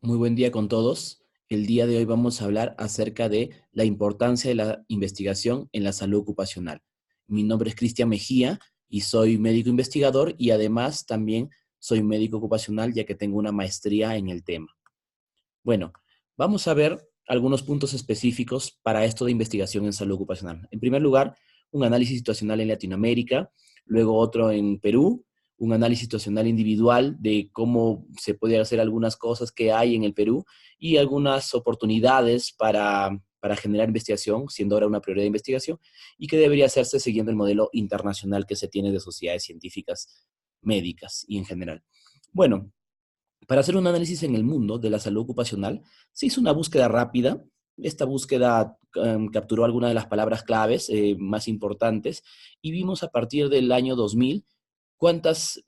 Muy buen día con todos. El día de hoy vamos a hablar acerca de la importancia de la investigación en la salud ocupacional. Mi nombre es Cristian Mejía y soy médico investigador y además también soy médico ocupacional ya que tengo una maestría en el tema. Bueno, vamos a ver algunos puntos específicos para esto de investigación en salud ocupacional. En primer lugar, un análisis situacional en Latinoamérica, luego otro en Perú, un análisis situacional individual de cómo se puede hacer algunas cosas que hay en el Perú y algunas oportunidades para generar investigación, siendo ahora una prioridad de investigación, y que debería hacerse siguiendo el modelo internacional que se tiene de sociedades científicas médicas y en general. Bueno, para hacer un análisis en el mundo de la salud ocupacional, se hizo una búsqueda rápida. Esta búsqueda capturó algunas de las palabras claves más importantes y vimos a partir del año 2000 cuántas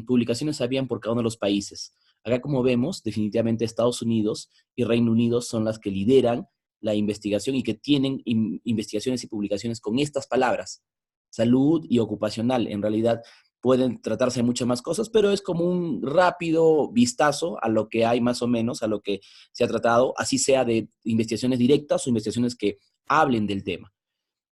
publicaciones habían por cada uno de los países. Acá, como vemos, definitivamente Estados Unidos y Reino Unido son las que lideran la investigación y que tienen investigaciones y publicaciones con estas palabras, salud y ocupacional. En realidad, pueden tratarse de muchas más cosas, pero es como un rápido vistazo a lo que hay más o menos, a lo que se ha tratado, así sea de investigaciones directas o investigaciones que hablen del tema.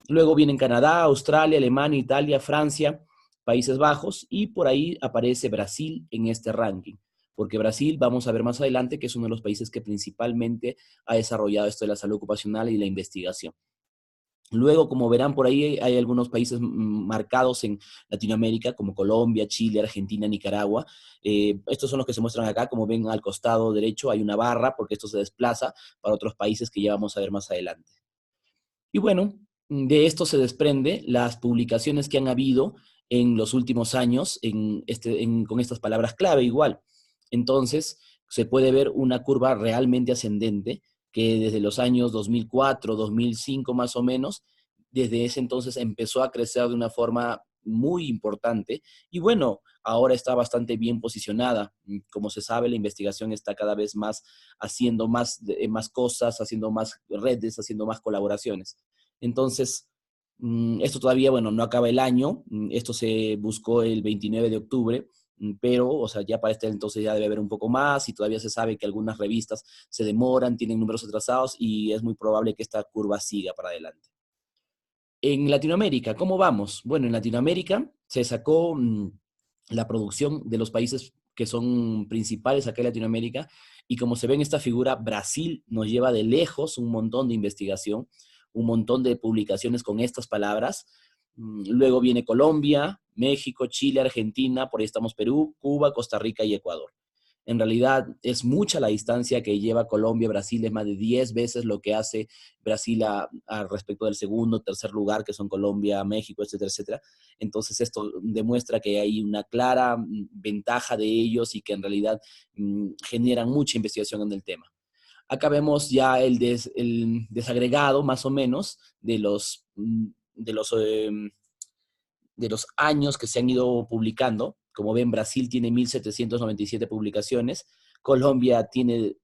Luego vienen Canadá, Australia, Alemania, Italia, Francia, Países Bajos y por ahí aparece Brasil en este ranking, porque Brasil, vamos a ver más adelante, que es uno de los países que principalmente ha desarrollado esto de la salud ocupacional y la investigación. Luego, como verán, por ahí hay algunos países marcados en Latinoamérica, como Colombia, Chile, Argentina, Nicaragua. Estos son los que se muestran acá. Como ven al costado derecho hay una barra, porque esto se desplaza para otros países que ya vamos a ver más adelante. Y bueno, de esto se desprende las publicaciones que han habido en los últimos años con estas palabras clave igual. Entonces, se puede ver una curva realmente ascendente que desde los años 2004, 2005 más o menos, desde ese entonces empezó a crecer de una forma muy importante y bueno, ahora está bastante bien posicionada. Como se sabe, la investigación está cada vez más haciendo más cosas, haciendo más redes, haciendo más colaboraciones. Entonces, esto todavía, bueno, no acaba el año, esto se buscó el 29 de octubre, pero, o sea, ya para este entonces ya debe haber un poco más y todavía se sabe que algunas revistas se demoran, tienen números atrasados y es muy probable que esta curva siga para adelante. En Latinoamérica, ¿cómo vamos? Bueno, en Latinoamérica se sacó la producción de los países que son principales acá en Latinoamérica y como se ve en esta figura, Brasil nos lleva de lejos un montón de investigación, un montón de publicaciones con estas palabras. Luego viene Colombia, México, Chile, Argentina, por ahí estamos Perú, Cuba, Costa Rica y Ecuador. En realidad es mucha la distancia que lleva Colombia, Brasil, es más de 10 veces lo que hace Brasil respecto del segundo, tercer lugar, que son Colombia, México, etcétera, etcétera. Entonces esto demuestra que hay una clara ventaja de ellos y que en realidad generan mucha investigación en el tema. Acá vemos ya el desagregado más o menos de los, eh, de los años que se han ido publicando. Como ven, Brasil tiene 1.797 publicaciones, Colombia tiene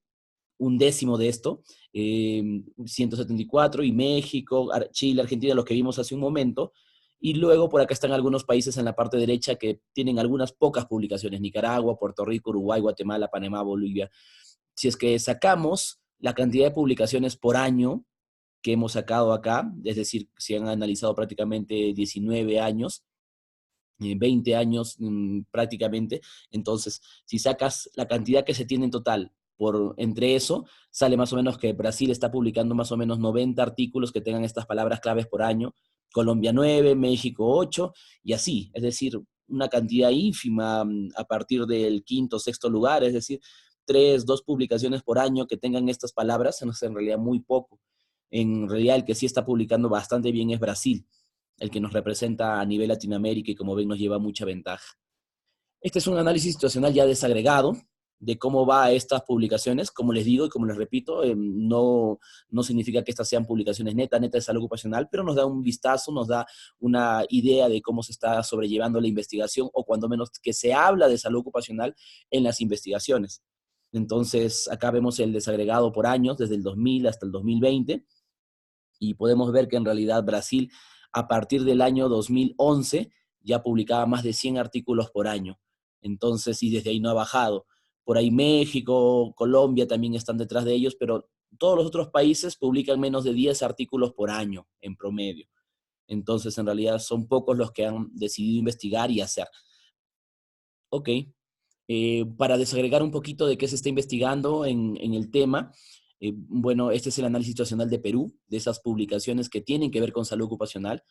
un décimo de esto, 174, y México, Chile, Argentina, lo que vimos hace un momento. Y luego por acá están algunos países en la parte derecha que tienen algunas pocas publicaciones, Nicaragua, Puerto Rico, Uruguay, Guatemala, Panamá, Bolivia. Si es que sacamos la cantidad de publicaciones por año que hemos sacado acá, es decir, se han analizado prácticamente 19 años, 20 años prácticamente. Entonces, si sacas la cantidad que se tiene en total entre eso, sale más o menos que Brasil está publicando más o menos 90 artículos que tengan estas palabras claves por año, Colombia 9, México 8 y así. Es decir, una cantidad ínfima a partir del quinto, sexto lugar, es decir, 3, 2 publicaciones por año que tengan estas palabras, es en realidad muy poco. En realidad el que sí está publicando bastante bien es Brasil, el que nos representa a nivel Latinoamérica y como ven nos lleva mucha ventaja. Este es un análisis situacional ya desagregado de cómo va estas publicaciones. Como les digo y como les repito, no significa que estas sean publicaciones netas de salud ocupacional, pero nos da un vistazo, nos da una idea de cómo se está sobrellevando la investigación o cuando menos que se habla de salud ocupacional en las investigaciones. Entonces, acá vemos el desagregado por años, desde el 2000 hasta el 2020, y podemos ver que en realidad Brasil, a partir del año 2011, ya publicaba más de 100 artículos por año. Entonces, y desde ahí no ha bajado. por ahí México, Colombia también están detrás de ellos, pero todos los otros países publican menos de 10 artículos por año en promedio. Entonces, en realidad son pocos los que han decidido investigar y hacer. Ok. Para desagregar un poquito de qué se está investigando en el tema, bueno, este es el análisis situacional de Perú, de esas publicaciones que tienen que ver con salud ocupacional.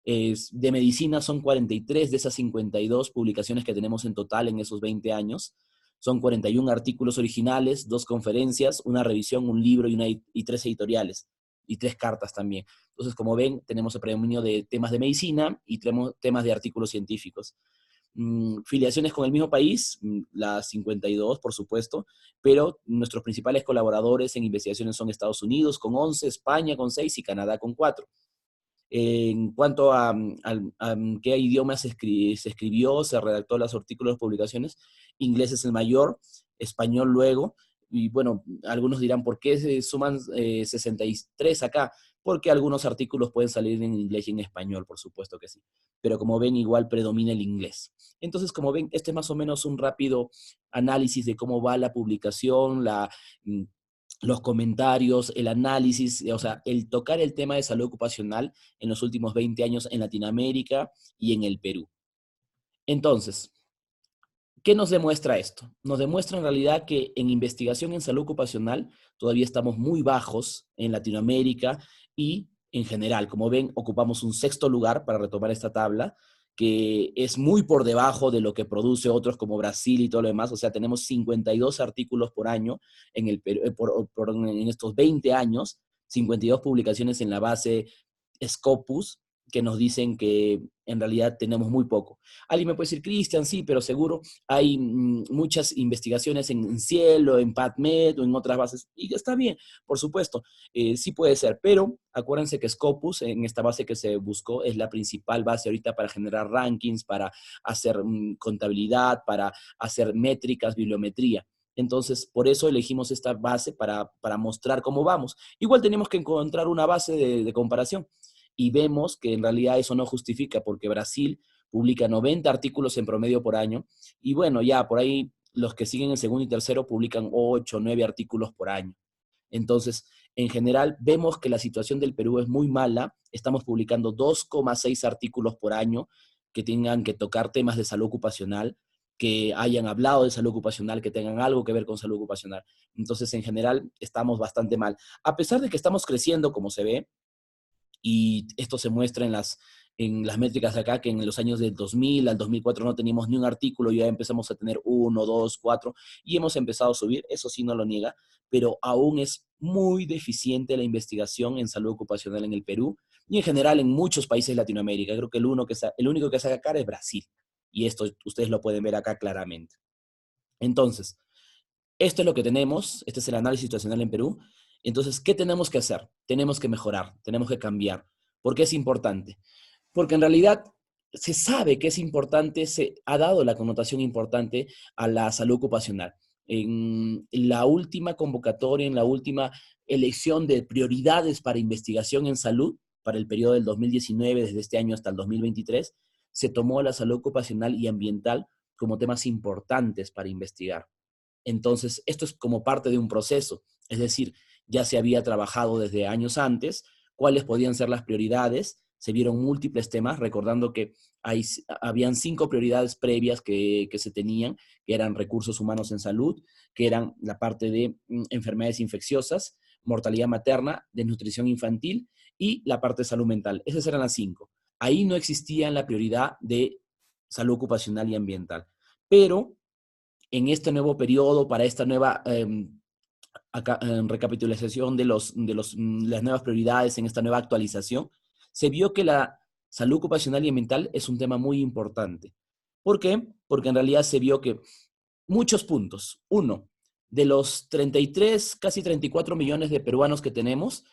De medicina son 43 de esas 52 publicaciones que tenemos en total en esos 20 años. Son 41 artículos originales, 2 conferencias, una revisión, un libro y 3 editoriales y 3 cartas también. Entonces, como ven, tenemos el predominio de temas de medicina y tenemos temas de artículos científicos. Filiaciones con el mismo país, las 52, por supuesto, pero nuestros principales colaboradores en investigaciones son Estados Unidos con 11, España con 6 y Canadá con 4. En cuanto a qué idioma se escribió, se redactó los artículos, publicaciones, inglés es el mayor, español luego, y bueno, algunos dirán, ¿por qué se suman 63 acá? Porque algunos artículos pueden salir en inglés y en español, por supuesto que sí. Pero como ven, igual predomina el inglés. Entonces, como ven, este es más o menos un rápido análisis de cómo va la publicación, los comentarios, el análisis, o sea, el tocar el tema de salud ocupacional en los últimos 20 años en Latinoamérica y en el Perú. Entonces, ¿qué nos demuestra esto? Nos demuestra en realidad que en investigación en salud ocupacional todavía estamos muy bajos en Latinoamérica y en general. Como ven, ocupamos un 6º lugar para retomar esta tabla, que es muy por debajo de lo que produce otros como Brasil y todo lo demás. O sea, tenemos 52 artículos por año en, en estos 20 años, 52 publicaciones en la base Scopus, que nos dicen que en realidad tenemos muy poco. Alguien me puede decir, Cristian, sí, pero seguro hay muchas investigaciones en Cielo, en PubMed o en otras bases. Y está bien, por supuesto, sí puede ser, pero acuérdense que Scopus, en esta base que se buscó, es la principal base ahorita para generar rankings, para hacer contabilidad, para hacer métricas, bibliometría. Entonces, por eso elegimos esta base para mostrar cómo vamos. Igual tenemos que encontrar una base de comparación y vemos que en realidad eso no justifica porque Brasil publica 90 artículos en promedio por año y bueno, ya por ahí los que siguen en segundo y tercero publican 8, 9 artículos por año. Entonces, en general, vemos que la situación del Perú es muy mala. Estamos publicando 2,6 artículos por año que tengan que tocar temas de salud ocupacional, que hayan hablado de salud ocupacional, que tengan algo que ver con salud ocupacional. Entonces, en general, estamos bastante mal. A pesar de que estamos creciendo, como se ve, y esto se muestra en las métricas de acá, que en los años del 2000 al 2004 no teníamos ni un artículo, ya empezamos a tener 1, 2, 4, y hemos empezado a subir, eso sí no lo niega, pero aún es muy deficiente la investigación en salud ocupacional en el Perú, y en general en muchos países de Latinoamérica. Creo que el único que saca cara es Brasil, y esto ustedes lo pueden ver acá claramente. Entonces, esto es lo que tenemos, este es el análisis situacional en Perú. Entonces, ¿qué tenemos que hacer? Tenemos que mejorar, tenemos que cambiar. ¿Por qué es importante? Porque en realidad se sabe que es importante, se ha dado la connotación importante a la salud ocupacional. En la última convocatoria, en la última elección de prioridades para investigación en salud, para el periodo del 2019, desde este año hasta el 2023, se tomó la salud ocupacional y ambiental como temas importantes para investigar. Entonces, esto es como parte de un proceso, es decir, ya se había trabajado desde años antes, cuáles podían ser las prioridades, se vieron múltiples temas, recordando que habían 5 prioridades previas que se tenían, que eran recursos humanos en salud, que eran la parte de enfermedades infecciosas, mortalidad materna, desnutrición infantil y la parte de salud mental. Esas eran las 5. Ahí no existía la prioridad de salud ocupacional y ambiental. Pero en este nuevo periodo, para esta nueva recapitulación de las nuevas prioridades, en esta nueva actualización, se vio que la salud ocupacional y ambiental es un tema muy importante. ¿Por qué? Porque en realidad se vio que muchos puntos. Uno, de los 33, casi 34 millones de peruanos que tenemos,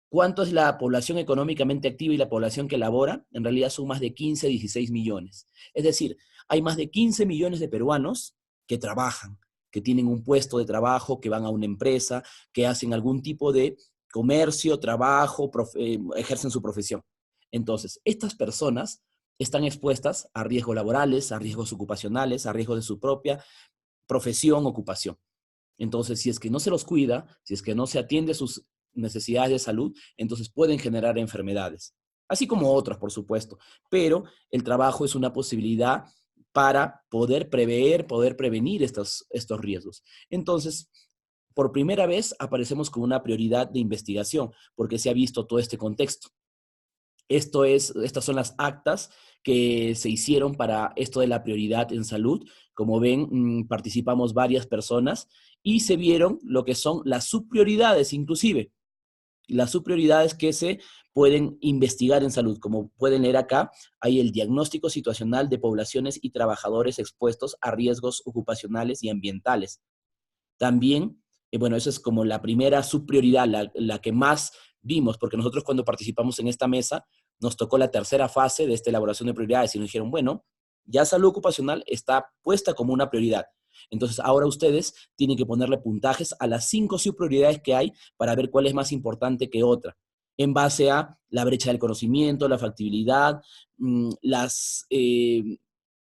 ¿cuánto es la población económicamente activa y la población que labora? En realidad son más de 15, 16 millones. Es decir, hay más de 15 millones de peruanos que trabajan, que tienen un puesto de trabajo, que van a una empresa, que hacen algún tipo de comercio, trabajo, ejercen su profesión. Entonces, estas personas están expuestas a riesgos laborales, a riesgos ocupacionales, a riesgos de su propia profesión, ocupación. Entonces, si es que no se los cuida, si es que no se atiende sus necesidades de salud, entonces pueden generar enfermedades, así como otras, por supuesto. Pero el trabajo es una posibilidad para poder prever, poder prevenir estos riesgos. Entonces, por primera vez aparecemos con una prioridad de investigación, porque se ha visto todo este contexto. Estas son las actas que se hicieron para esto de la prioridad en salud. Como ven, participamos varias personas y se vieron lo que son las subprioridades, inclusive las subprioridades que se pueden investigar en salud. Como pueden leer acá, hay el diagnóstico situacional de poblaciones y trabajadores expuestos a riesgos ocupacionales y ambientales. También, bueno, esa es como la primera subprioridad, la que más vimos, porque nosotros cuando participamos en esta mesa, nos tocó la tercera fase de esta elaboración de prioridades y nos dijeron, bueno, ya salud ocupacional está puesta como una prioridad. Entonces, ahora ustedes tienen que ponerle puntajes a las 5 subprioridades que hay para ver cuál es más importante que otra, en base a la brecha del conocimiento, la factibilidad, las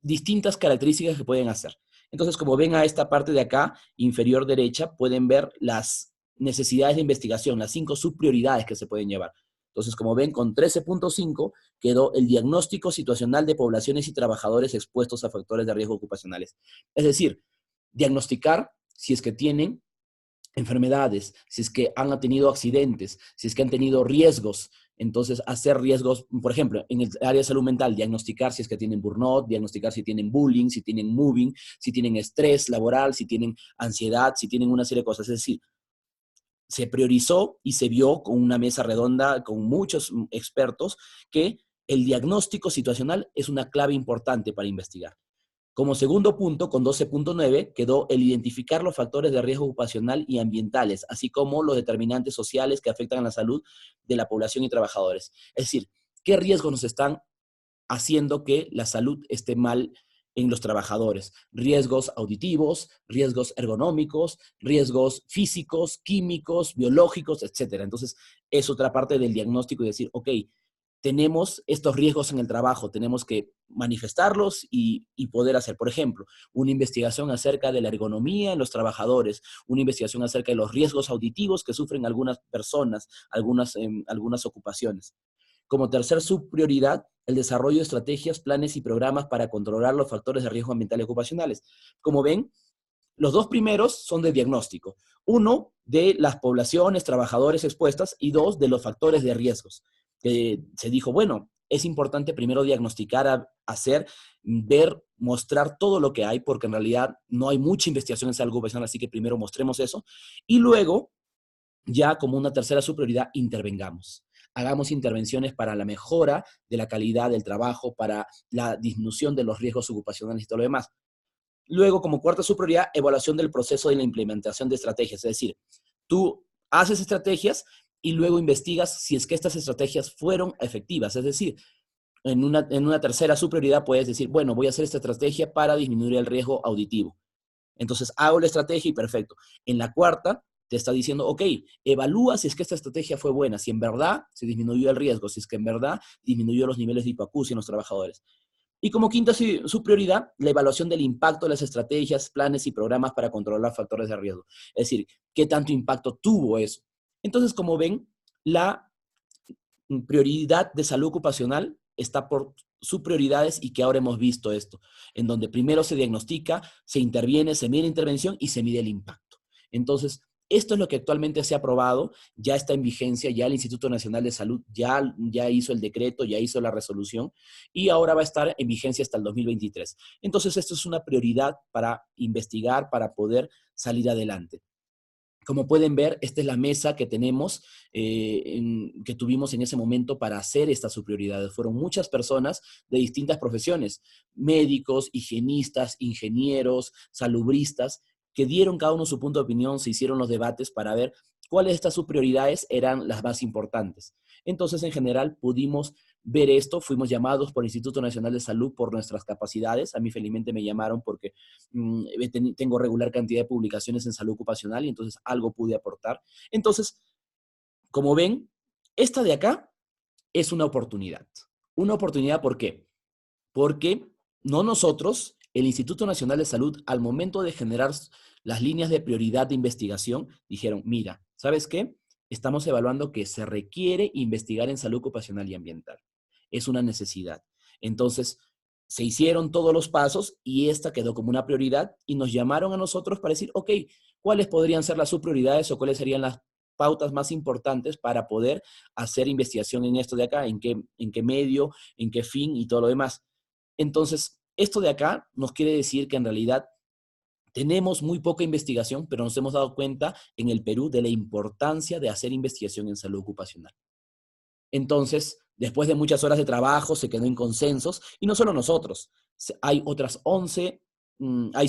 distintas características que pueden hacer. Entonces, como ven a esta parte de acá, inferior derecha, pueden ver las necesidades de investigación, las 5 subprioridades que se pueden llevar. Entonces, como ven, con 13.5 quedó el diagnóstico situacional de poblaciones y trabajadores expuestos a factores de riesgo ocupacionales. Es decir, diagnosticar si es que tienen enfermedades, si es que han tenido accidentes, si es que han tenido riesgos. Entonces, hacer riesgos, por ejemplo, en el área de salud mental, diagnosticar si es que tienen burnout, diagnosticar si tienen bullying, si tienen moving, si tienen estrés laboral, si tienen ansiedad, si tienen una serie de cosas. Es decir, se priorizó y se vio con una mesa redonda con muchos expertos que el diagnóstico situacional es una clave importante para investigar. Como segundo punto, con 12.9, quedó el identificar los factores de riesgo ocupacional y ambientales, así como los determinantes sociales que afectan a la salud de la población y trabajadores. Es decir, qué riesgos nos están haciendo que la salud esté mal en los trabajadores. Riesgos auditivos, riesgos ergonómicos, riesgos físicos, químicos, biológicos, etcétera. Entonces, es otra parte del diagnóstico y decir, ok, tenemos estos riesgos en el trabajo, tenemos que manifestarlos y poder hacer, por ejemplo, una investigación acerca de la ergonomía en los trabajadores, una investigación acerca de los riesgos auditivos que sufren algunas personas, algunas ocupaciones. Como tercer subprioridad, el desarrollo de estrategias, planes y programas para controlar los factores de riesgo ambiental y ocupacionales. Como ven, los dos primeros son de diagnóstico. Uno, de las poblaciones, trabajadores expuestas, y dos, de los factores de riesgos. Se dijo, bueno, es importante primero diagnosticar, hacer, ver, mostrar todo lo que hay, porque en realidad no hay mucha investigación en salud ocupacional, así que primero mostremos eso. Y luego, ya como una tercera subprioridad, intervengamos. Hagamos intervenciones para la mejora de la calidad del trabajo, para la disminución de los riesgos ocupacionales y todo lo demás. Luego, como cuarta subprioridad, evaluación del proceso de la implementación de estrategias. Es decir, tú haces estrategias y luego investigas si es que estas estrategias fueron efectivas. Es decir, en una tercera subprioridad puedes decir, bueno, voy a hacer esta estrategia para disminuir el riesgo auditivo. Entonces, hago la estrategia y perfecto. En la cuarta, te está diciendo, ok, evalúa si es que esta estrategia fue buena, si en verdad se disminuyó el riesgo, si es que en verdad disminuyó los niveles de hipoacusia en los trabajadores. Y como quinta subprioridad, la evaluación del impacto de las estrategias, planes y programas para controlar factores de riesgo. Es decir, qué tanto impacto tuvo eso. Entonces, como ven, la prioridad de salud ocupacional está por subprioridades y que ahora hemos visto esto, en donde primero se diagnostica, se interviene, se mide la intervención y se mide el impacto. Entonces, esto es lo que actualmente se ha aprobado, ya está en vigencia, ya el Instituto Nacional de Salud ya hizo el decreto, ya hizo la resolución y ahora va a estar en vigencia hasta el 2023. Entonces, esto es una prioridad para investigar, para poder salir adelante. Como pueden ver, esta es la mesa que tenemos, que tuvimos en ese momento para hacer estas subprioridades. Fueron muchas personas de distintas profesiones, médicos, higienistas, ingenieros, salubristas, que dieron cada uno su punto de opinión, se hicieron los debates para ver cuáles de estas subprioridades eran las más importantes. Entonces, en general, pudimos ver esto, fuimos llamados por el Instituto Nacional de Salud por nuestras capacidades. A mí felizmente me llamaron porque tengo regular cantidad de publicaciones en salud ocupacional y entonces algo pude aportar. Entonces, como ven, esta de acá es una oportunidad. Una oportunidad, ¿por qué? Porque no nosotros el Instituto Nacional de Salud, al momento de generar las líneas de prioridad de investigación, dijeron, mira, ¿sabes qué? Estamos evaluando que se requiere investigar en salud ocupacional y ambiental. Es una necesidad. Entonces, se hicieron todos los pasos y esta quedó como una prioridad y nos llamaron a nosotros para decir, ok, ¿cuáles podrían ser las subprioridades o cuáles serían las pautas más importantes para poder hacer investigación en esto de acá, en qué medio, en qué fin y todo lo demás? Entonces, esto de acá nos quiere decir que en realidad tenemos muy poca investigación, pero nos hemos dado cuenta en el Perú de la importancia de hacer investigación en salud ocupacional. Entonces, después de muchas horas de trabajo, se quedó en consensos, y no solo nosotros, hay otras 11,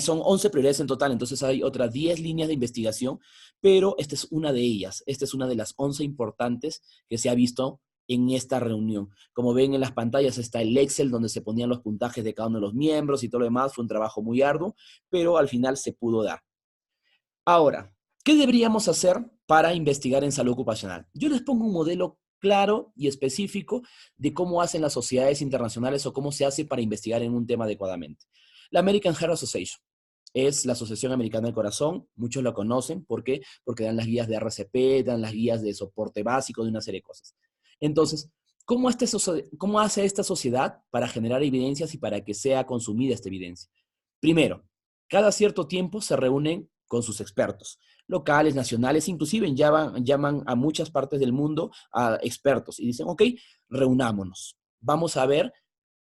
son 11 prioridades en total, entonces hay otras 10 líneas de investigación, pero esta es una de ellas, esta es una de las 11 importantes que se ha visto en esta reunión. Como ven en las pantallas está el Excel donde se ponían los puntajes de cada uno de los miembros y todo lo demás, fue un trabajo muy arduo, pero al final se pudo dar. Ahora, ¿qué deberíamos hacer para investigar en salud ocupacional? Yo les pongo un modelo claro y específico de cómo hacen las sociedades internacionales o cómo se hace para investigar en un tema adecuadamente. La American Heart Association es la Asociación Americana del Corazón, muchos la conocen, ¿por qué? Porque dan las guías de RCP, dan las guías de soporte básico, de una serie de cosas. Entonces, ¿cómo hace esta sociedad para generar evidencias y para que sea consumida esta evidencia? Primero, cada cierto tiempo se reúnen con sus expertos, locales, nacionales, inclusive llaman a muchas partes del mundo a expertos y dicen, ok, reunámonos, vamos a ver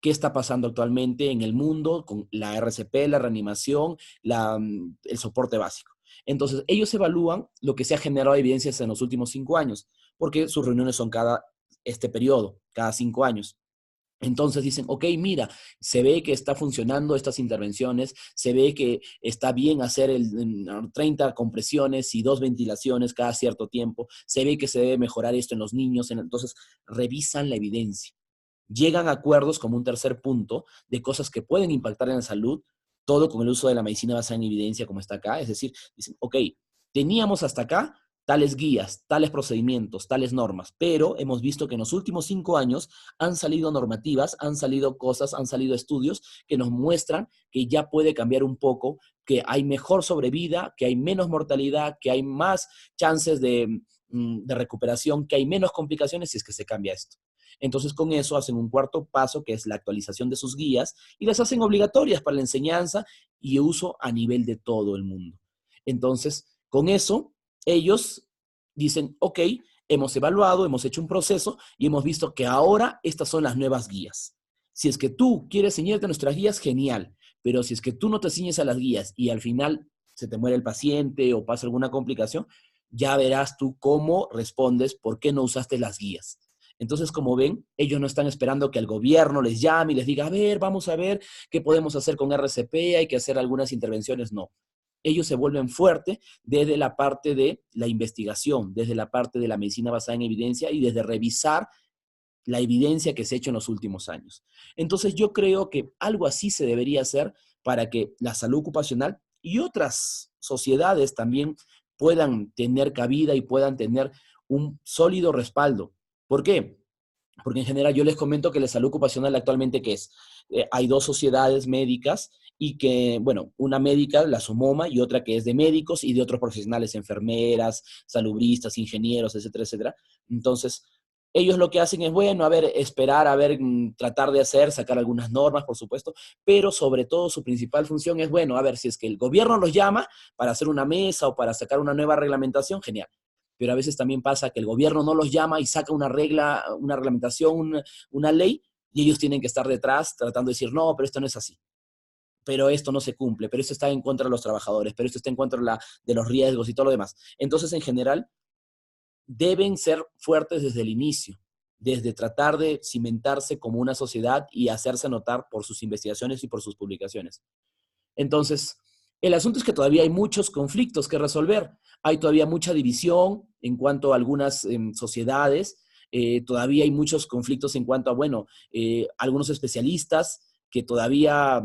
qué está pasando actualmente en el mundo con la RCP, la reanimación, el soporte básico. Entonces, ellos evalúan lo que se ha generado de evidencias en los últimos 5 años, porque sus reuniones son cada este periodo, cada 5 años. Entonces dicen, ok, mira, se ve que está funcionando estas intervenciones, se ve que está bien hacer 30 compresiones y 2 ventilaciones cada cierto tiempo, se ve que se debe mejorar esto en los niños, entonces revisan la evidencia. Llegan a acuerdos como un tercer punto de cosas que pueden impactar en la salud, todo con el uso de la medicina basada en evidencia como está acá, es decir, dicen, ok, teníamos hasta acá tales guías, tales procedimientos, tales normas, pero hemos visto que en los últimos 5 años han salido normativas, han salido cosas, han salido estudios que nos muestran que ya puede cambiar un poco, que hay mejor sobrevida, que hay menos mortalidad, que hay más chances de recuperación, que hay menos complicaciones si es que se cambia esto. Entonces, con eso hacen un cuarto paso, que es la actualización de sus guías, y las hacen obligatorias para la enseñanza y uso a nivel de todo el mundo. Entonces, con eso, ellos dicen, ok, hemos evaluado, hemos hecho un proceso y hemos visto que ahora estas son las nuevas guías. Si es que tú quieres ceñirte a nuestras guías, genial, pero si es que tú no te ciñes a las guías y al final se te muere el paciente o pasa alguna complicación, ya verás tú cómo respondes, por qué no usaste las guías. Entonces, como ven, ellos no están esperando que el gobierno les llame y les diga, a ver, vamos a ver qué podemos hacer con RCP, hay que hacer algunas intervenciones. No, ellos se vuelven fuertes desde la parte de la investigación, desde la parte de la medicina basada en evidencia y desde revisar la evidencia que se ha hecho en los últimos años. Entonces yo creo que algo así se debería hacer para que la salud ocupacional y otras sociedades también puedan tener cabida y puedan tener un sólido respaldo. ¿Por qué? Porque en general yo les comento que la salud ocupacional actualmente, ¿qué es? Hay 2 sociedades médicas y que, bueno, una médica, la SOMOMA, y otra que es de médicos y de otros profesionales, enfermeras, salubristas, ingenieros, etcétera, etcétera. Entonces, ellos lo que hacen es, bueno, a ver, esperar, a ver, tratar de hacer, sacar algunas normas, por supuesto, pero sobre todo su principal función es, bueno, a ver, si es que el gobierno los llama para hacer una mesa o para sacar una nueva reglamentación, genial, pero a veces también pasa que el gobierno no los llama y saca una regla, una reglamentación, una ley, y ellos tienen que estar detrás tratando de decir, no, pero esto no es así, pero esto no se cumple, pero esto está en contra de los trabajadores, pero esto está en contra de los riesgos y todo lo demás. Entonces, en general, deben ser fuertes desde el inicio, desde tratar de cimentarse como una sociedad y hacerse notar por sus investigaciones y por sus publicaciones. Entonces, el asunto es que todavía hay muchos conflictos que resolver. Hay todavía mucha división en cuanto a algunas sociedades. Todavía hay muchos conflictos en cuanto a, bueno, algunos especialistas que todavía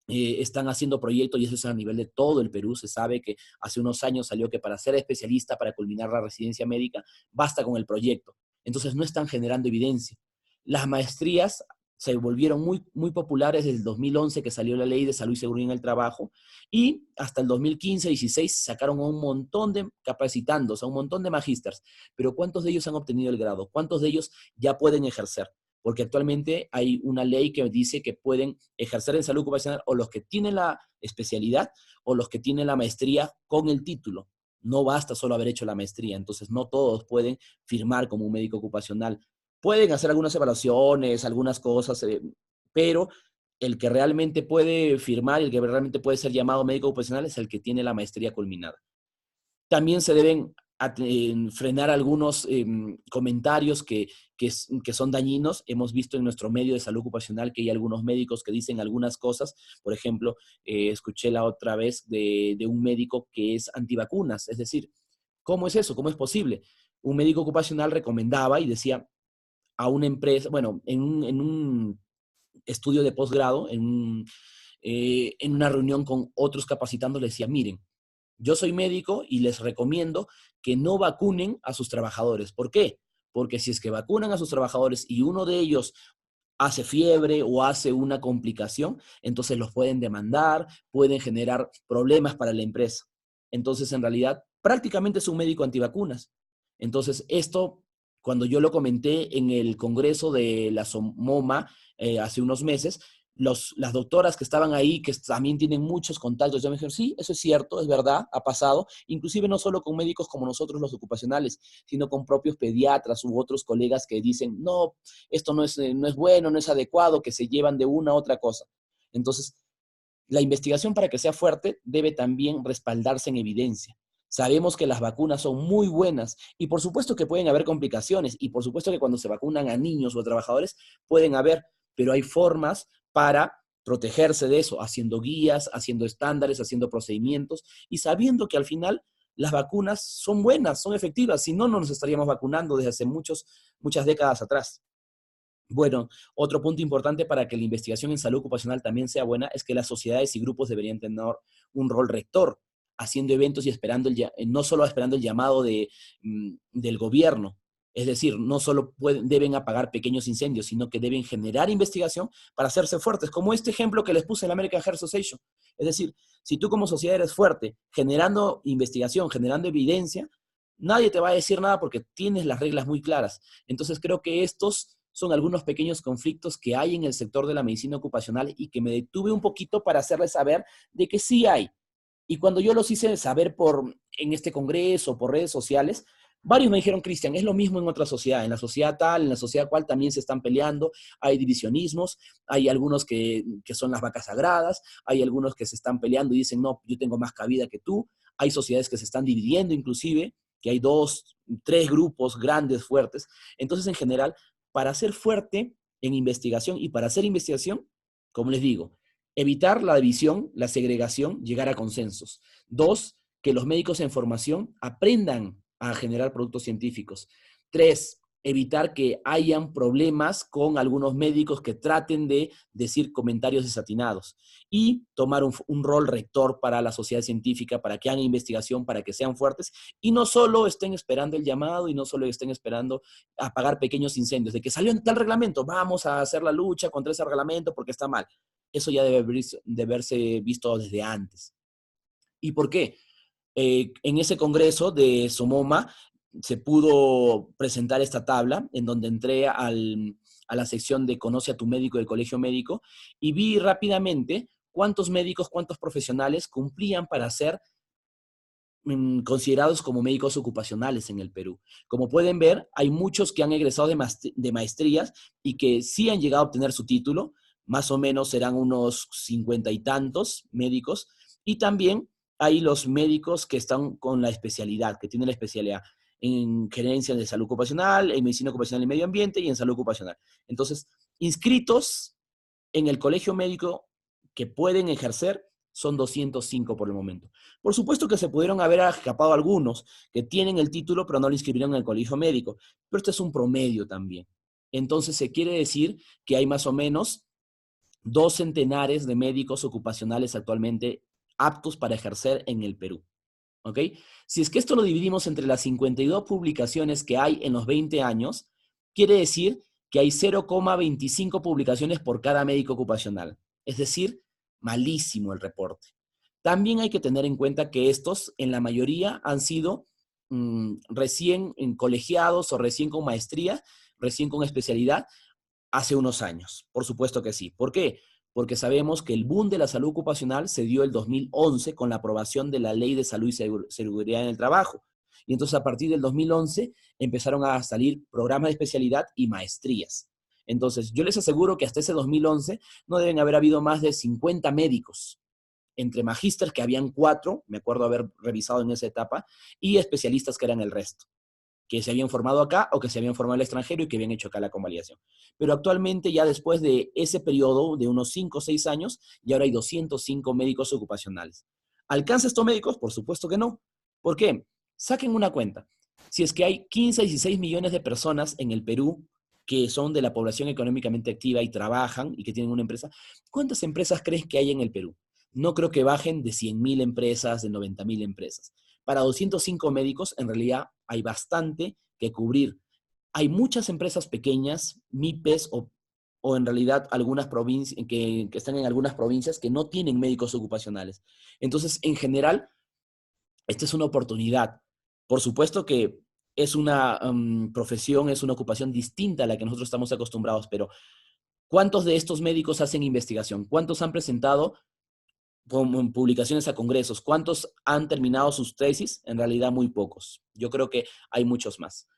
están haciendo proyectos y eso es a nivel de todo el Perú. Se sabe que hace unos años salió que para ser especialista, para culminar la residencia médica, basta con el proyecto. Entonces no están generando evidencia. Las maestrías se volvieron muy populares desde el 2011 que salió la ley de salud y seguridad en el trabajo, y hasta el 2015-16 sacaron a un montón de capacitandos, a un montón de magísters, pero ¿cuántos de ellos han obtenido el grado? ¿Cuántos de ellos ya pueden ejercer? Porque actualmente hay una ley que dice que pueden ejercer en salud ocupacional o los que tienen la especialidad o los que tienen la maestría con el título. No basta solo haber hecho la maestría, entonces no todos pueden firmar como un médico ocupacional. Pueden hacer algunas evaluaciones, algunas cosas, pero el que realmente puede firmar, el que realmente puede ser llamado médico ocupacional es el que tiene la maestría culminada. También se deben frenar algunos comentarios que son dañinos. Hemos visto en nuestro medio de salud ocupacional que hay algunos médicos que dicen algunas cosas. Por ejemplo, escuché la otra vez de un médico que es antivacunas. Es decir, ¿cómo es eso? ¿Cómo es posible? Un médico ocupacional recomendaba y decía a una empresa, bueno, en un estudio de posgrado, en una reunión con otros capacitandos, le decía, miren, yo soy médico y les recomiendo que no vacunen a sus trabajadores. ¿Por qué? Porque si es que vacunan a sus trabajadores y uno de ellos hace fiebre o hace una complicación, entonces los pueden demandar, pueden generar problemas para la empresa. Entonces, en realidad, prácticamente es un médico antivacunas. Entonces, esto, cuando yo lo comenté en el Congreso de la SOMOMA hace unos meses, las doctoras que estaban ahí, que también tienen muchos contactos, ya me dijeron, sí, eso es cierto, es verdad, ha pasado, inclusive no solo con médicos como nosotros los ocupacionales, sino con propios pediatras u otros colegas que dicen, no, esto no es bueno, no es adecuado, que se llevan de una a otra cosa. Entonces, la investigación para que sea fuerte debe también respaldarse en evidencia. Sabemos que las vacunas son muy buenas y por supuesto que pueden haber complicaciones y por supuesto que cuando se vacunan a niños o a trabajadores pueden haber, pero hay formas para protegerse de eso, haciendo guías, haciendo estándares, haciendo procedimientos y sabiendo que al final las vacunas son buenas, son efectivas, si no, no nos estaríamos vacunando desde hace muchas décadas atrás. Bueno, otro punto importante para que la investigación en salud ocupacional también sea buena es que las sociedades y grupos deberían tener un rol rector, haciendo eventos y no solo esperando el llamado del gobierno. Es decir, no solo deben apagar pequeños incendios, sino que deben generar investigación para hacerse fuertes, como este ejemplo que les puse en la American Heart Association. Es decir, si tú como sociedad eres fuerte, generando investigación, generando evidencia, nadie te va a decir nada porque tienes las reglas muy claras. Entonces creo que estos son algunos pequeños conflictos que hay en el sector de la medicina ocupacional y que me detuve un poquito para hacerles saber de que sí hay. Y cuando yo los hice saber en este congreso, por redes sociales, varios me dijeron, Cristian, es lo mismo en otra sociedad, en la sociedad tal, en la sociedad cual también se están peleando, hay divisionismos, hay algunos que son las vacas sagradas, hay algunos que se están peleando y dicen, no, yo tengo más cabida que tú, hay sociedades que se están dividiendo inclusive, que hay 2, 3 grupos grandes, fuertes. Entonces, en general, para ser fuerte en investigación y para hacer investigación, como les digo, evitar la división, la segregación, llegar a consensos. 2, que los médicos en formación aprendan a generar productos científicos. 3, evitar que hayan problemas con algunos médicos que traten de decir comentarios desatinados y tomar un rol rector para la sociedad científica, para que hagan investigación, para que sean fuertes y no solo estén esperando el llamado y no solo estén esperando apagar pequeños incendios, de que salió en tal reglamento, vamos a hacer la lucha contra ese reglamento porque está mal. Eso ya debe haberse visto desde antes. ¿Y por qué? En ese congreso de Somoma se pudo presentar esta tabla en donde entré a la sección de Conoce a tu médico del Colegio Médico y vi rápidamente cuántos médicos, cuántos profesionales cumplían para ser considerados como médicos ocupacionales en el Perú. Como pueden ver, hay muchos que han egresado de maestrías y que sí han llegado a obtener su título, más o menos serán unos 50 y tantos médicos, y también hay los médicos que están con la especialidad, que tienen la especialidad en gerencia de salud ocupacional, en medicina ocupacional y medio ambiente y en salud ocupacional. Entonces, inscritos en el colegio médico que pueden ejercer son 205 por el momento. Por supuesto que se pudieron haber escapado algunos que tienen el título pero no lo inscribieron en el colegio médico, pero esto es un promedio también. Entonces se quiere decir que hay más o menos 2 centenares de médicos ocupacionales actualmente aptos para ejercer en el Perú. ¿Ok? Si es que esto lo dividimos entre las 52 publicaciones que hay en los 20 años, quiere decir que hay 0,25 publicaciones por cada médico ocupacional. Es decir, malísimo el reporte. También hay que tener en cuenta que estos, en la mayoría, han sido recién colegiados o recién con maestría, recién con especialidad, hace unos años. Por supuesto que sí. ¿Por qué? Porque sabemos que el boom de la salud ocupacional se dio el 2011 con la aprobación de la Ley de Salud y Seguridad en el Trabajo. Y entonces a partir del 2011 empezaron a salir programas de especialidad y maestrías. Entonces yo les aseguro que hasta ese 2011 no deben haber habido más de 50 médicos entre magísteres, que habían 4, me acuerdo haber revisado en esa etapa, y especialistas que eran el resto, que se habían formado acá o que se habían formado en el extranjero y que habían hecho acá la convalidación. Pero actualmente, ya después de ese periodo de unos 5 o 6 años, ya ahora hay 205 médicos ocupacionales. ¿Alcanza estos médicos? Por supuesto que no. ¿Por qué? Saquen una cuenta. Si es que hay 15 a 16 millones de personas en el Perú que son de la población económicamente activa y trabajan y que tienen una empresa, ¿cuántas empresas crees que hay en el Perú? No creo que bajen de 100.000 empresas, de 90.000 empresas. Para 205 médicos, en realidad hay bastante que cubrir. Hay muchas empresas pequeñas, MIPES o en realidad algunas provincias que están en algunas provincias que no tienen médicos ocupacionales. Entonces, en general, esta es una oportunidad. Por supuesto que es una profesión, es una ocupación distinta a la que nosotros estamos acostumbrados, pero ¿cuántos de estos médicos hacen investigación? ¿Cuántos han presentado con publicaciones a congresos? ¿Cuántos han terminado sus tesis? En realidad muy pocos. Yo creo que hay muchos más.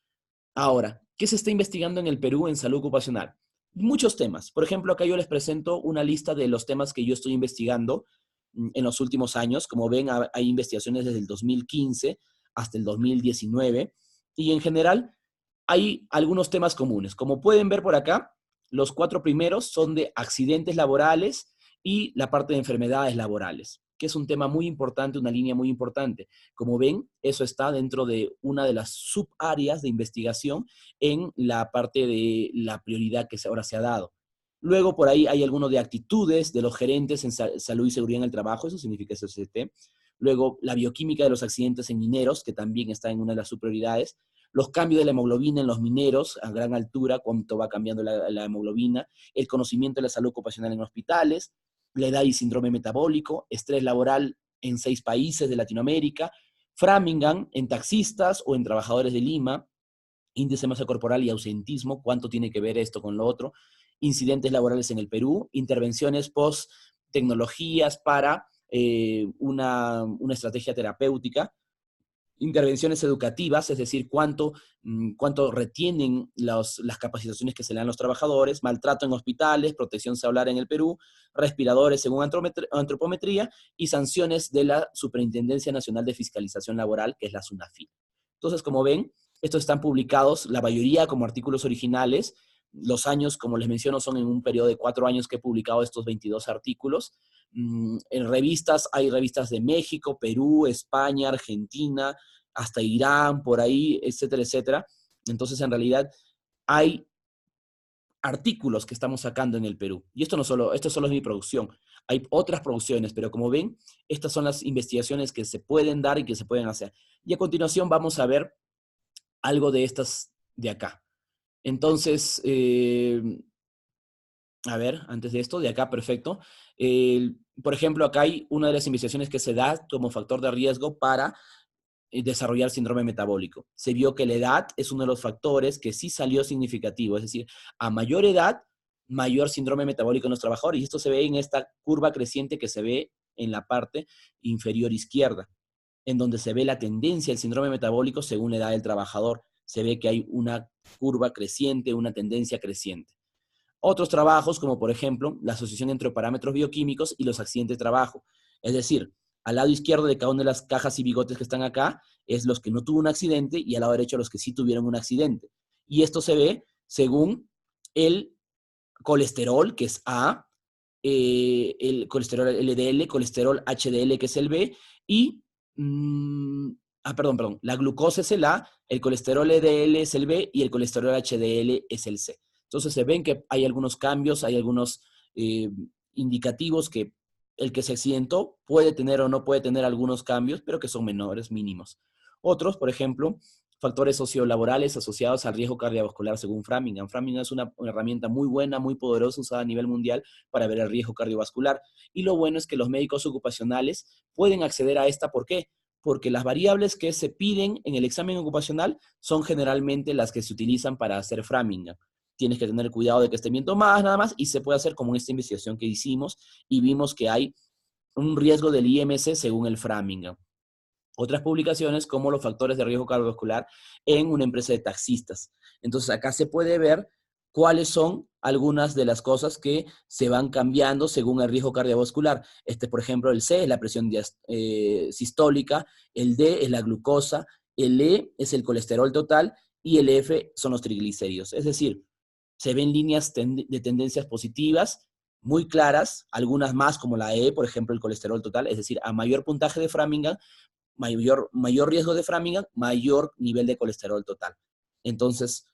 Ahora, ¿qué se está investigando en el Perú en salud ocupacional? Muchos temas. Por ejemplo, acá yo les presento una lista de los temas que yo estoy investigando en los últimos años. Como ven, hay investigaciones desde el 2015 hasta el 2019 y en general hay algunos temas comunes. Como pueden ver por acá, los 4 primeros son de accidentes laborales y la parte de enfermedades laborales, que es un tema muy importante, una línea muy importante. Como ven, eso está dentro de una de las subáreas de investigación en la parte de la prioridad que ahora se ha dado. Luego, por ahí hay algunos de actitudes de los gerentes en salud y seguridad en el trabajo, eso significa SST. Luego, la bioquímica de los accidentes en mineros, que también está en una de las subprioridades. Los cambios de la hemoglobina en los mineros a gran altura, cuánto va cambiando la hemoglobina. El conocimiento de la salud ocupacional en hospitales. La edad y síndrome metabólico. Estrés laboral en 6 países de Latinoamérica. Framingham en taxistas o en trabajadores de Lima. Índice de masa corporal y ausentismo, cuánto tiene que ver esto con lo otro, incidentes laborales en el Perú, intervenciones post-tecnologías para una estrategia terapéutica, intervenciones educativas, es decir, cuánto retienen las capacitaciones que se le dan a los trabajadores, maltrato en hospitales, protección celular en el Perú, respiradores según antropometría y sanciones de la Superintendencia Nacional de Fiscalización Laboral, que es la SUNAFIL. Entonces, como ven, estos están publicados, la mayoría como artículos originales. Los años, como les menciono, son en un periodo de 4 años que he publicado estos 22 artículos. En revistas, hay revistas de México, Perú, España, Argentina, hasta Irán, por ahí, etcétera, etcétera. Entonces, en realidad, hay artículos que estamos sacando en el Perú. Y esto solo es mi producción. Hay otras producciones, pero como ven, estas son las investigaciones que se pueden dar y que se pueden hacer. Y a continuación vamos a ver algo de estas de acá. Entonces, a ver, antes de esto, de acá, perfecto. Por ejemplo, acá hay una de las investigaciones que se da como factor de riesgo para desarrollar síndrome metabólico. Se vio que la edad es uno de los factores que sí salió significativo, es decir, a mayor edad, mayor síndrome metabólico en los trabajadores. Y esto se ve en esta curva creciente que se ve en la parte inferior izquierda, en donde se ve la tendencia del síndrome metabólico según la edad del trabajador. Se ve que hay una curva creciente, una tendencia creciente. Otros trabajos, como por ejemplo, la asociación entre parámetros bioquímicos y los accidentes de trabajo. Es decir, al lado izquierdo de cada una de las cajas y bigotes que están acá, es los que no tuvo un accidente, y al lado derecho los que sí tuvieron un accidente. Y esto se ve según el colesterol, que es A, el colesterol LDL, colesterol HDL, que es el B, y, la glucosa es el A, el colesterol LDL es el B, y el colesterol HDL es el C. Entonces se ven que hay algunos cambios, hay algunos indicativos que el que se accidentó puede tener o no puede tener algunos cambios, pero que son menores, mínimos. Otros, por ejemplo, factores sociolaborales asociados al riesgo cardiovascular según Framingham. Framingham es una herramienta muy buena, muy poderosa, usada a nivel mundial para ver el riesgo cardiovascular. Y lo bueno es que los médicos ocupacionales pueden acceder a esta. ¿Por qué? Porque las variables que se piden en el examen ocupacional son generalmente las que se utilizan para hacer Framingham. Tienes que tener cuidado de que estén bien tomadas nada más, y se puede hacer como en esta investigación que hicimos y vimos que hay un riesgo del IMC según el Framingham. Otras publicaciones como los factores de riesgo cardiovascular en una empresa de taxistas. Entonces acá se puede ver cuáles son algunas de las cosas que se van cambiando según el riesgo cardiovascular. Por ejemplo, el C es la presión sistólica, el D es la glucosa, el E es el colesterol total y el F son los triglicéridos. Es decir, se ven líneas de tendencias positivas muy claras, algunas más como la E, por ejemplo, el colesterol total, es decir, a mayor puntaje de Framingham, mayor riesgo de Framingham, mayor nivel de colesterol total. Entonces,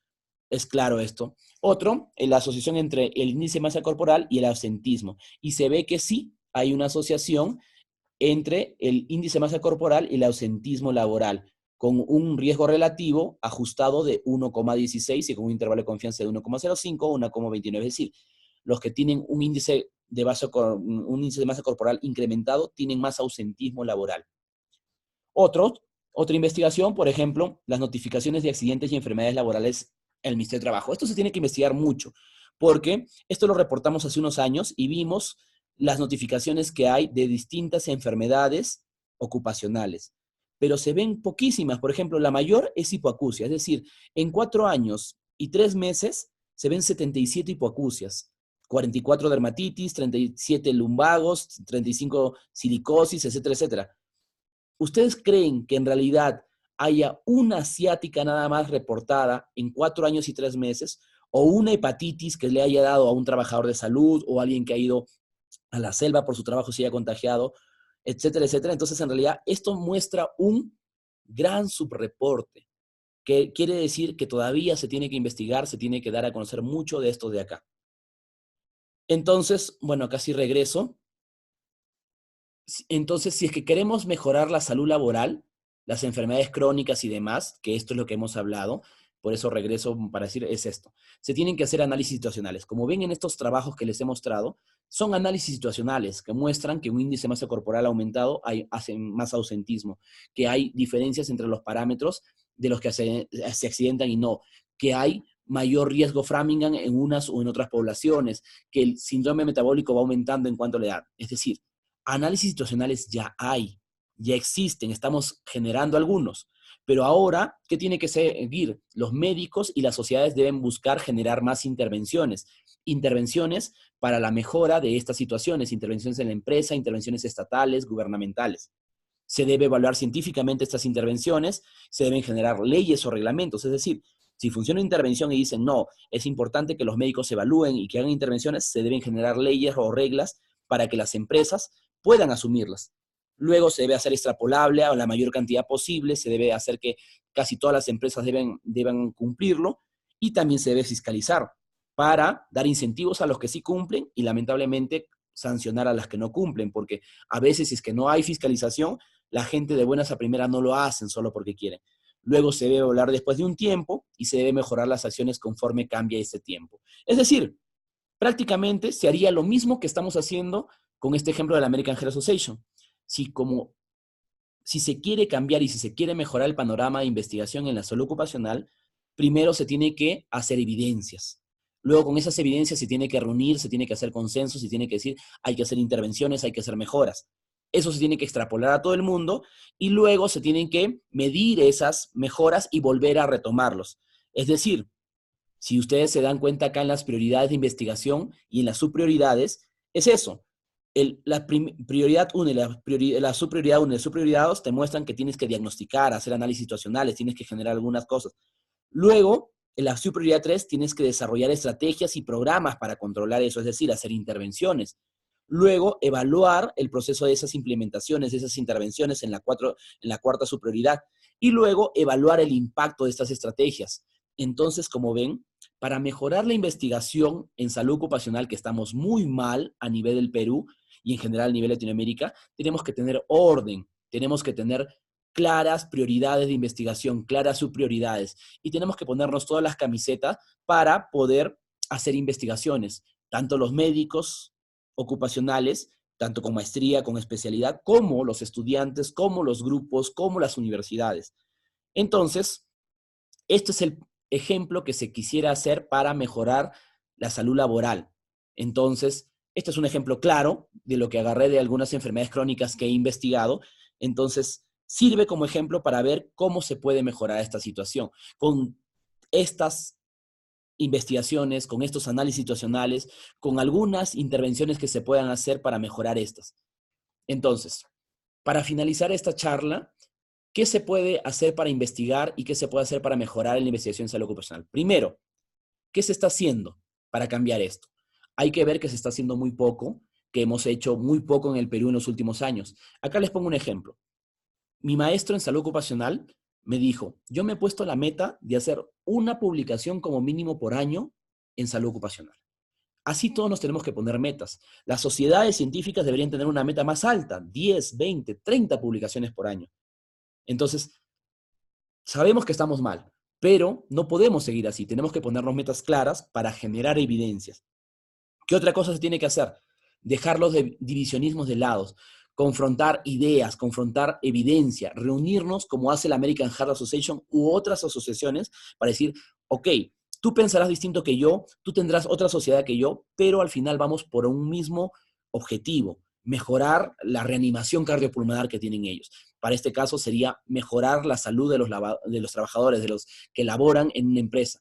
es claro esto. Otro, la asociación entre el índice de masa corporal y el ausentismo. Y se ve que sí hay una asociación entre el índice de masa corporal y el ausentismo laboral, con un riesgo relativo ajustado de 1,16 y con un intervalo de confianza de 1,05 o 1,29. Es decir, los que tienen un índice de masa corporal incrementado tienen más ausentismo laboral. Otra investigación, por ejemplo, las notificaciones de accidentes y enfermedades laborales en el Ministerio de Trabajo. Esto se tiene que investigar mucho, porque esto lo reportamos hace unos años y vimos las notificaciones que hay de distintas enfermedades ocupacionales. Pero se ven poquísimas. Por ejemplo, la mayor es hipoacusia, es decir, en 4 años y 3 meses se ven 77 hipoacusias, 44 dermatitis, 37 lumbagos, 35 silicosis, etcétera, etcétera. ¿Ustedes creen que en realidad haya una ciática nada más reportada en 4 años y 3 meses? ¿O una hepatitis que le haya dado a un trabajador de salud o alguien que ha ido a la selva por su trabajo se haya contagiado, etcétera, etcétera? Entonces, en realidad, esto muestra un gran subreporte, que quiere decir que todavía se tiene que investigar, se tiene que dar a conocer mucho de esto de acá. Entonces, bueno, acá sí regreso. Entonces, si es que queremos mejorar la salud laboral, las enfermedades crónicas y demás, que esto es lo que hemos hablado, por eso regreso para decir, es esto. Se tienen que hacer análisis situacionales. Como ven en estos trabajos que les he mostrado, son análisis situacionales que muestran que un índice de masa corporal aumentado hace más ausentismo, que hay diferencias entre los parámetros de los que se accidentan y no, que hay mayor riesgo Framingham en unas o en otras poblaciones, que el síndrome metabólico va aumentando en cuanto a la edad. Es decir, análisis situacionales ya hay, ya existen, estamos generando algunos. Pero ahora, ¿qué tiene que seguir? Los médicos y las sociedades deben buscar generar más intervenciones. Intervenciones para la mejora de estas situaciones, intervenciones en la empresa, intervenciones estatales, gubernamentales. Se debe evaluar científicamente estas intervenciones, se deben generar leyes o reglamentos. Es decir, si funciona una intervención y dicen, no, es importante que los médicos evalúen y que hagan intervenciones, se deben generar leyes o reglas para que las empresas puedan asumirlas. Luego se debe hacer extrapolable a la mayor cantidad posible, se debe hacer que casi todas las empresas deban cumplirlo, y también se debe fiscalizar para dar incentivos a los que sí cumplen y lamentablemente sancionar a las que no cumplen, porque a veces si es que no hay fiscalización, la gente de buenas a primeras no lo hacen solo porque quieren. Luego se debe hablar después de un tiempo y se debe mejorar las acciones conforme cambia ese tiempo. Es decir, prácticamente se haría lo mismo que estamos haciendo con este ejemplo de la American Heart Association. Si se quiere cambiar y si se quiere mejorar el panorama de investigación en la salud ocupacional, primero se tiene que hacer evidencias. Luego con esas evidencias se tiene que reunir, se tiene que hacer consensos, se tiene que decir, hay que hacer intervenciones, hay que hacer mejoras. Eso se tiene que extrapolar a todo el mundo y luego se tienen que medir esas mejoras y volver a retomarlos. Es decir, si ustedes se dan cuenta acá en las prioridades de investigación y en las subprioridades, es eso. La prioridad 1 y la subprioridad 1 y la subprioridad 2 te muestran que tienes que diagnosticar, hacer análisis situacionales, tienes que generar algunas cosas. Luego, en la subprioridad 3 tienes que desarrollar estrategias y programas para controlar eso, es decir, hacer intervenciones. Luego, evaluar el proceso de esas implementaciones, de esas intervenciones en la cuarta subprioridad. Y luego, evaluar el impacto de estas estrategias. Entonces, como ven, para mejorar la investigación en salud ocupacional, que estamos muy mal a nivel del Perú y en general a nivel de Latinoamérica, tenemos que tener orden, tenemos que tener claras prioridades de investigación, claras subprioridades. Y tenemos que ponernos todas las camisetas para poder hacer investigaciones, tanto los médicos ocupacionales, tanto con maestría, con especialidad, como los estudiantes, como los grupos, como las universidades. Entonces, este es el ejemplo que se quisiera hacer para mejorar la salud laboral. Entonces, este es un ejemplo claro de lo que agarré de algunas enfermedades crónicas que he investigado. Entonces, sirve como ejemplo para ver cómo se puede mejorar esta situación. Con estas investigaciones, con estos análisis situacionales, con algunas intervenciones que se puedan hacer para mejorar estas. Entonces, para finalizar esta charla, ¿qué se puede hacer para investigar y qué se puede hacer para mejorar en la investigación en salud ocupacional? Primero, ¿qué se está haciendo para cambiar esto? Hay que ver que se está haciendo muy poco, que hemos hecho muy poco en el Perú en los últimos años. Acá les pongo un ejemplo. Mi maestro en salud ocupacional me dijo, yo me he puesto la meta de hacer una publicación como mínimo por año en salud ocupacional. Así todos nos tenemos que poner metas. Las sociedades científicas deberían tener una meta más alta, 10, 20, 30 publicaciones por año. Entonces, sabemos que estamos mal, pero no podemos seguir así. Tenemos que ponernos metas claras para generar evidencias. ¿Qué otra cosa se tiene que hacer? Dejar los divisionismos de lado, confrontar ideas, confrontar evidencia, reunirnos como hace la American Heart Association u otras asociaciones para decir, ok, tú pensarás distinto que yo, tú tendrás otra sociedad que yo, pero al final vamos por un mismo objetivo, mejorar la reanimación cardiopulmonar que tienen ellos. Para este caso sería mejorar la salud de los trabajadores, de los que laboran en una empresa.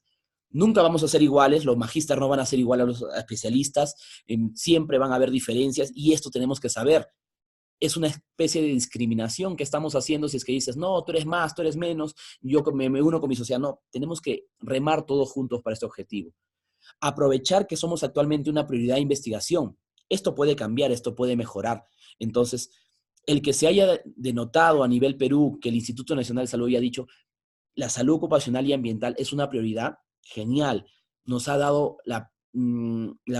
Nunca vamos a ser iguales, los magísteres no van a ser iguales a los especialistas, siempre van a haber diferencias y esto tenemos que saber. Es una especie de discriminación que estamos haciendo si es que dices, no, tú eres más, tú eres menos, yo me uno con mi sociedad. No, tenemos que remar todos juntos para este objetivo. Aprovechar que somos actualmente una prioridad de investigación. Esto puede cambiar, esto puede mejorar. Entonces, el que se haya denotado a nivel Perú que el Instituto Nacional de Salud haya dicho, la salud ocupacional y ambiental es una prioridad, genial. Nos ha dado la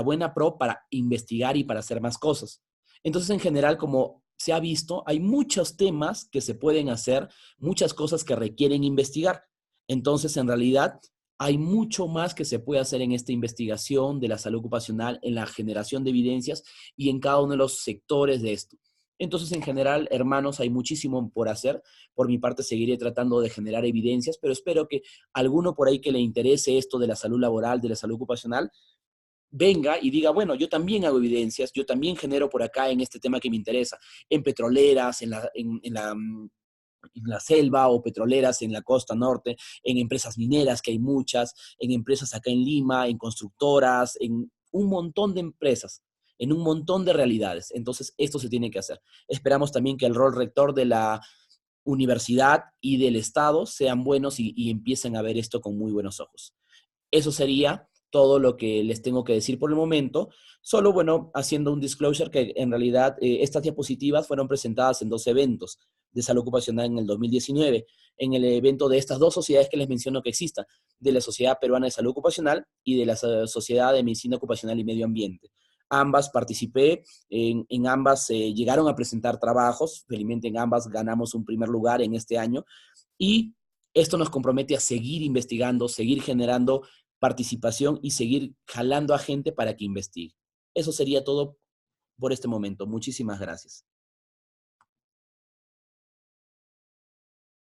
buena pro para investigar y para hacer más cosas. Entonces, en general, como se ha visto, hay muchos temas que se pueden hacer, muchas cosas que requieren investigar. Entonces, en realidad, hay mucho más que se puede hacer en esta investigación de la salud ocupacional, en la generación de evidencias y en cada uno de los sectores de esto. Entonces, en general, hermanos, hay muchísimo por hacer. Por mi parte, seguiré tratando de generar evidencias, pero espero que alguno por ahí que le interese esto de la salud laboral, de la salud ocupacional, venga y diga, bueno, yo también hago evidencias, yo también genero por acá en este tema que me interesa, en petroleras, en la selva o petroleras en la costa norte, en empresas mineras, que hay muchas, en empresas acá en Lima, en constructoras, en un montón de empresas, en un montón de realidades. Entonces, esto se tiene que hacer. Esperamos también que el rol rector de la universidad y del Estado sean buenos y empiecen a ver esto con muy buenos ojos. Eso sería todo lo que les tengo que decir por el momento. Solo, bueno, haciendo un disclosure que en realidad estas diapositivas fueron presentadas en dos eventos de salud ocupacional en el 2019. En el evento de estas dos sociedades que les menciono que existan, de la Sociedad Peruana de Salud Ocupacional y de la Sociedad de Medicina Ocupacional y Medio Ambiente. Ambas participé, en ambas llegaron a presentar trabajos, felizmente en ambas ganamos un primer lugar en este año y esto nos compromete a seguir investigando, seguir generando participación y seguir jalando a gente para que investigue. Eso sería todo por este momento. Muchísimas gracias.